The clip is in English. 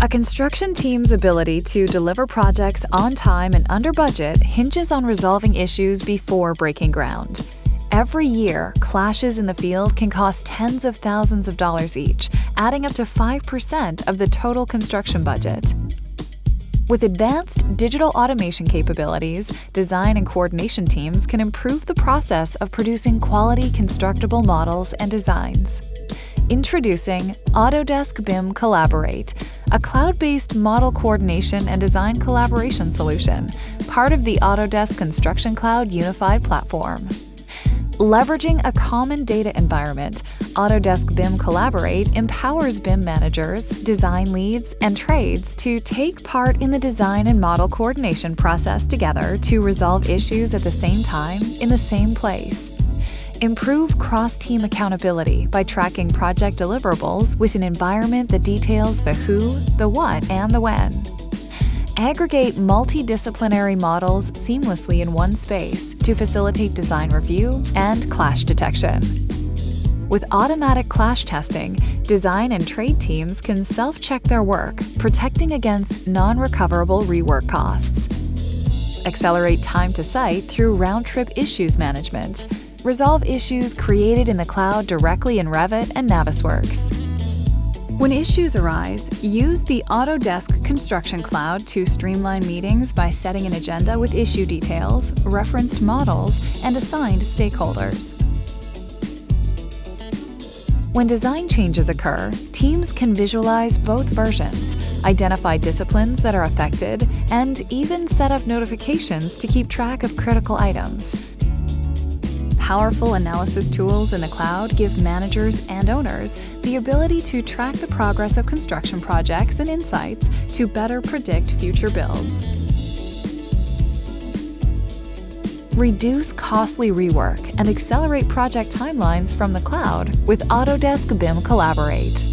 A construction team's ability to deliver projects on time and under budget hinges on resolving issues before breaking ground. Every year, clashes in the field can cost tens of thousands of dollars each, adding up to 5% of the total construction budget. With advanced digital automation capabilities, design and coordination teams can improve the process of producing quality constructible models and designs. Introducing Autodesk BIM Collaborate, a cloud-based model coordination and design collaboration solution, part of the Autodesk Construction Cloud Unified Platform. Leveraging a common data environment, Autodesk BIM Collaborate empowers BIM managers, design leads, and trades to take part in the design and model coordination process together to resolve issues at the same time in the same place. Improve cross-team accountability by tracking project deliverables with an environment that details the who, the what, and the when. Aggregate multidisciplinary models seamlessly in one space to facilitate design review and clash detection. With automatic clash testing, design and trade teams can self-check their work, protecting against non-recoverable rework costs. Accelerate time to site through round-trip issues management. Resolve issues created in the cloud directly in Revit and Navisworks. When issues arise, use the Autodesk Construction Cloud to streamline meetings by setting an agenda with issue details, referenced models, and assigned stakeholders. When design changes occur, teams can visualize both versions, identify disciplines that are affected, and even set up notifications to keep track of critical items. Powerful analysis tools in the cloud give managers and owners the ability to track the progress of construction projects and insights to better predict future builds. Reduce costly rework and accelerate project timelines from the cloud with Autodesk BIM Collaborate.